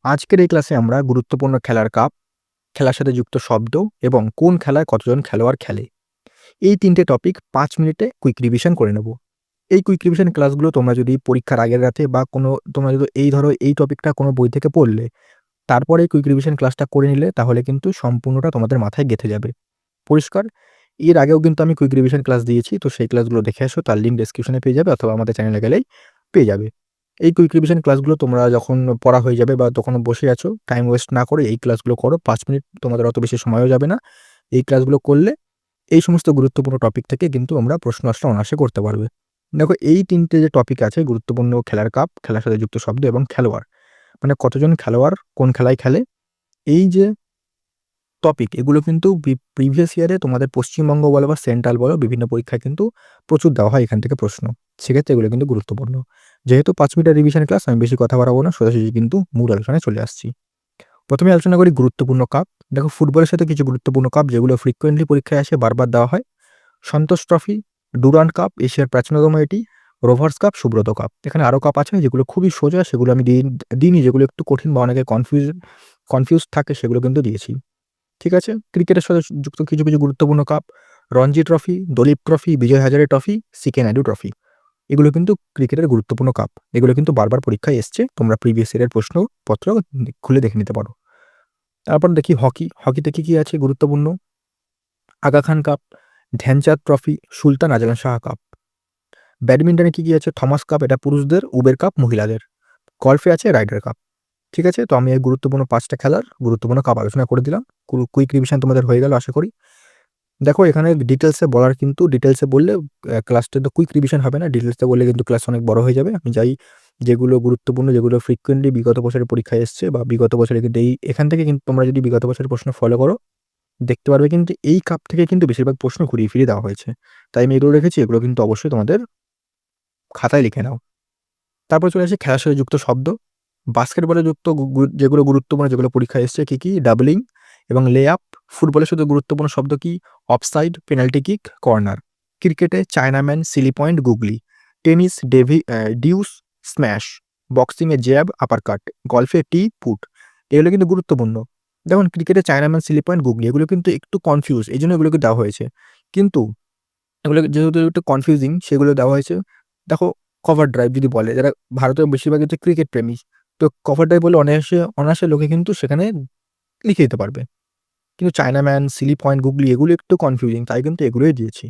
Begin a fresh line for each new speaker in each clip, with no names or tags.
আজকের এই ক্লাসে আমরা গুরুত্বপূর্ণ খেলার কাপ, খেলার সাথে যুক্ত শব্দ এবং কোন খেলায় কতজন খেলোয়াড় খেলে, এই ৩ টে টপিক ৫ মিনিটে কুইক রিভিশন করে নেব। এই কুইক রিভিশন ক্লাসগুলো তোমরা যদি পরীক্ষার আগের রাতে বা তোমরা যদি এই টপিকটা কোনো বই থেকে পড়লে, তারপরে কুইক রিভিশন ক্লাসটা করে নিলে তাহলে কিন্তু সম্পূর্ণটা তোমাদের মাথায় গেঁথে যাবে। পরিষ্কার? এর আগেও কিন্তু আমি কুইক রিভিশন ক্লাস দিয়েছি। তো সেই ক্লাসগুলো দেখে আসো। তার লিঙ্ক ডেসক্রিপশনে পেয়ে যাবে অথবা আমাদের চ্যানেলে গেলেই পেয়ে যাবে। এই কুইক রিভিশন ক্লাসগুলো তোমরা যখন পড়া হয়ে যাবে বা তখন বসে আছো, টাইম ওয়েস্ট না করে এই ক্লাসগুলো করো। ৫ মিনিট তোমাদের অত বেশি সময়ও যাবে না। এই ক্লাসগুলো করলে এই সমস্ত গুরুত্বপূর্ণ টপিক থেকে কিন্তু আমরা প্রশ্ন আসলে অনায়াসে করতে পারবে। দেখো, এই ৩ টে যে টপিক আছে, গুরুত্বপূর্ণ খেলার কাপ, খেলার সাথে যুক্ত শব্দ এবং খেলোয়াড়। মানে কতজন খেলোয়াড় কোন খেলায় খেলে, এই যে টপিক, এগুলো কিন্তু প্রিভিয়াস ইয়ারে তোমাদের পশ্চিমবঙ্গ বলো বা সেন্ট্রাল বলো, বিভিন্ন পরীক্ষায় কিন্তু প্রচুর দেওয়া হয় এখান থেকে প্রশ্ন। সেক্ষেত্রে এগুলো কিন্তু গুরুত্বপূর্ণ। যেহেতু ৫ মিনিটের রিভিশন ক্লাস, আমি বেশি কথা বাড়াবো না, সোজাসুজি কিন্তু মূল আলোচনায় চলে আসছি। প্রথমে আলোচনা করি গুরুত্বপূর্ণ কাপ। দেখো, ফুটবলের সাথে কিছু গুরুত্বপূর্ণ কাপ যেগুলো ফ্রিকোয়েন্টলি পরীক্ষায় আসে, বারবার দেওয়া হয়। সন্তোষ ট্রফি, ডুরান্ড কাপ এশিয়ার প্রাচীনতম এটি, রোভার্স কাপ, সুব্রত কাপ। এখানে আরও কাপ আছে যেগুলো খুবই সোজা, সেগুলো আমি দিইনি। যেগুলো একটু কঠিন বা অনেকে কনফিউজ থাকে সেগুলো কিন্তু দিয়েছি। ঠিক আছে? ক্রিকেটের সাথে যুক্ত কিছু গুরুত্বপূর্ণ cup, Ranji trophy, Duleep trophy, Vijay Hazare trophy, সিকে Naidu trophy. এগুলো কিন্তু ক্রিকেটের গুরুত্বপূর্ণ কাপ। এগুলো কিন্তু বারবার পরীক্ষায় এসছে। তোমরা প্রিভিয়াস ইয়ারের প্রশ্নপত্র খুলে দেখে নিতে পারো। তারপর দেখি হকি। হকিতে কি আছে গুরুত্বপূর্ণ? আগা খান কাপ, ধ্যানচাঁদ ট্রফি, সুলতান আজলান শাহ কাপ। ব্যাডমিন্টনে কি আছে? থমাস কাপ, এটা পুরুষদের, উবের কাপ মহিলাদের। গল্ফে আছে রাইডার কাপ। ঠিক আছে? তো আমি এই গুরুত্বপূর্ণ ৫টা খেলার গুরুত্বপূর্ণ কাপ আলোচনা করে দিলাম। কুইক রিভিশন তোমাদের হয়ে গেল আশা করি। দেখো, এখানে ডিটেলসে বলার, কিন্তু ডিটেলসে বললে ক্লাসটা তো কুইক রিভিশন হবে না। ডিটেলসে বললে কিন্তু ক্লাস অনেক বড় হয়ে যাবে। আমি চাই যেগুলো গুরুত্বপূর্ণ, যেগুলো ফ্রিকোয়েন্টলি বিগত বছরের পরীক্ষায় এসছে বা বিগত বছরে কিন্তু এখান থেকে কিন্তু তোমরা যদি বিগত বছরের প্রশ্ন ফলো করো, দেখতে পারবে কিন্তু এই কাপ থেকে কিন্তু বেশিরভাগ প্রশ্ন ঘুরিয়ে ফিরিয়ে দেওয়া হয়েছে। তাই আমি এগুলো রেখেছি। এগুলো কিন্তু অবশ্যই তোমাদের খাতায় লিখে নাও। তারপর চলে আসি খেলার সাথে যুক্ত শব্দ। বাস্কেটবলে যুক্ত যেগুলো গুরুত্বপূর্ণ, যেগুলো পরীক্ষায় এসছে কি ডাবলিং এবং লে আপ। ফুটবলের সাথে গুরুত্বপূর্ণ শব্দ কি? Offside, penalty kick, corner. ক্রিকেটে chinaman, silly point, googly. Tennis deuce, smash. বক্সিংয়ে জ্যাব, আপার কাট। গল্ফে টি, পুট। এগুলো কিন্তু গুরুত্বপূর্ণ। দেখুন, ক্রিকেটে চায়নাম্যান, সিলি পয়েন্ট, গুগলি, এগুলো কিন্তু একটু কনফিউজ, এই জন্য এগুলোকে দেওয়া হয়েছে। কিন্তু এগুলো যেহেতু একটু কনফিউজিং, সেগুলো দেওয়া হয়েছে। দেখো, কভার ড্রাইভ যদি বলে, যারা ভারতের বেশিরভাগ হচ্ছে ক্রিকেট প্রেমী, তো কভার ড্রাইভ বলে অনায়াসে লোকে কিন্তু সেখানে লিখে দিতে পারবে। কিন্তু চায়নাম্যান, সিলি পয়েন্ট, গুগলি এগুলো একটু কনফিউজিং, তাই কিন্তু এগুলোই দিয়েছি।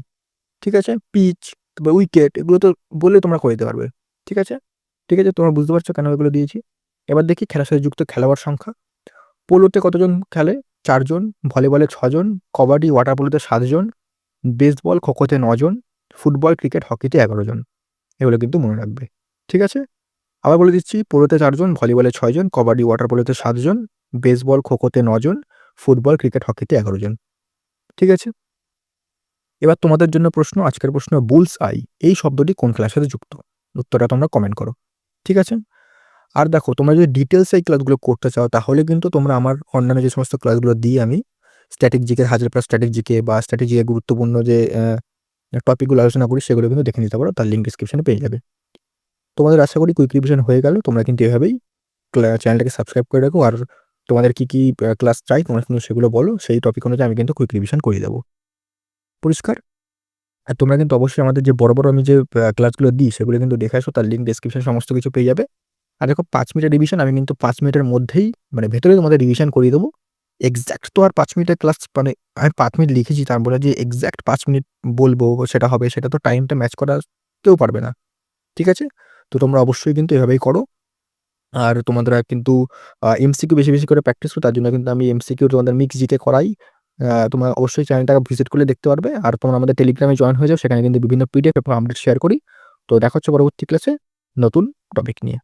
ঠিক আছে? পিচ বা উইকেট এগুলো তো বললে তোমরা করে দিতে পারবে। ঠিক আছে? ঠিক আছে, তোমরা বুঝতে পারছো কেন এগুলো দিয়েছি। এবার দেখি খেলার সাথে যুক্ত খেলোয়াড় সংখ্যা। পোলোতে কতজন খেলে? ৪ জন। ভলিবলে ৬ জন। কবাডি, ওয়াটার পোলোতে ৭ জন। বেসবল, খোখোতে ৯ জন। ফুটবল, ক্রিকেট, হকিতে ১১ জন। এগুলো কিন্তু মনে রাখবে। ঠিক আছে? আবার বলে দিচ্ছি, পোলোতে ৪ জন, ভলিবলে ৬ জন, কবাডি, ওয়াটার পোলোতে ৭ জন, বেসবল, খোখোতে ৯ জন, ফুটবল, ক্রিকেট, হকিতে ১১ জন। ঠিক আছে? এবার তোমাদের জন্য প্রশ্ন, আজকের প্রশ্ন, বুলস আই এই শব্দটি কোন খেলার সাথে যুক্ত? উত্তরটা তোমরা কমেন্ট করো। ঠিক আছে? আর দেখো, তোমরা যদি ডিটেইলসে এই ক্লাসগুলো করতে চাও, তাহলে কিন্তু তোমরা আমার অন্যান্য যে সমস্ত ক্লাসগুলো দিই আমি, স্ট্যাটিক জিকে, 1000+ স্ট্যাটিক জিকে বা স্ট্যাটিক জিকে গুরুত্বপূর্ণ যে টপিকগুলো আলোচনা করি, সেগুলো কিন্তু দেখে নিতে পারো। তার লিঙ্ক ডেসক্রিপশনে পেয়ে যাবে। তোমাদের আশা করি কুইক রিভিশন হয়ে গেল। তোমরা কিন্তু এভাবেই চ্যানেলটাকে সাবস্ক্রাইব করে রাখো। আর তোমাদের কি ক্লাস চাই তোমরা কিন্তু সেগুলো বলো। সেই টপিক অনুযায়ী আমি কিন্তু কুইক রিভিশন করিয়ে দেবো। পরিষ্কার? আর তোমরা কিন্তু অবশ্যই আমাদের যে বড় আমি যে ক্লাসগুলো দিই, সেগুলো কিন্তু দেখে আসো। তার লিঙ্ক ডেসক্রিপশনে সমস্ত কিছু পেয়ে যাবে। আর দেখো, ৫ মিনিটের রিভিশন আমি কিন্তু ৫ মিনিটের মধ্যেই, মানে ভেতরেই তোমাদের রিভিশন করিয়ে দেবো। এক্সাক্ট তো আর ৫ মিনিটের ক্লাস, মানে আমি 5 মিনিট লিখেছি, তার বলে যে এক্সাক্ট 5 মিনিট বলবো সেটা হবে, সেটা তো টাইমটা ম্যাচ করা কেউ পারবে না। ঠিক আছে? তো তোমরা অবশ্যই কিন্তু এভাবেই করো। আর তোমাদের কিন্তু এমসিকিউ বেশি করে প্র্যাকটিস করো। তার জন্য কিন্তু আমি এমসিকিউ তোমাদের মিক্স জিকে করাই। তোমরা অবশ্যই চ্যানেলটাকে ভিজিট করলে দেখতে পারবে। আর তোমরা আমাদের টেলিগ্রামে জয়েন হয়ে যাও। সেখানে কিন্তু বিভিন্ন পিডিএফ এবং আপডেট শেয়ার করি। তো দেখা হচ্ছে পরবর্তী ক্লাসে নতুন টপিক নিয়ে।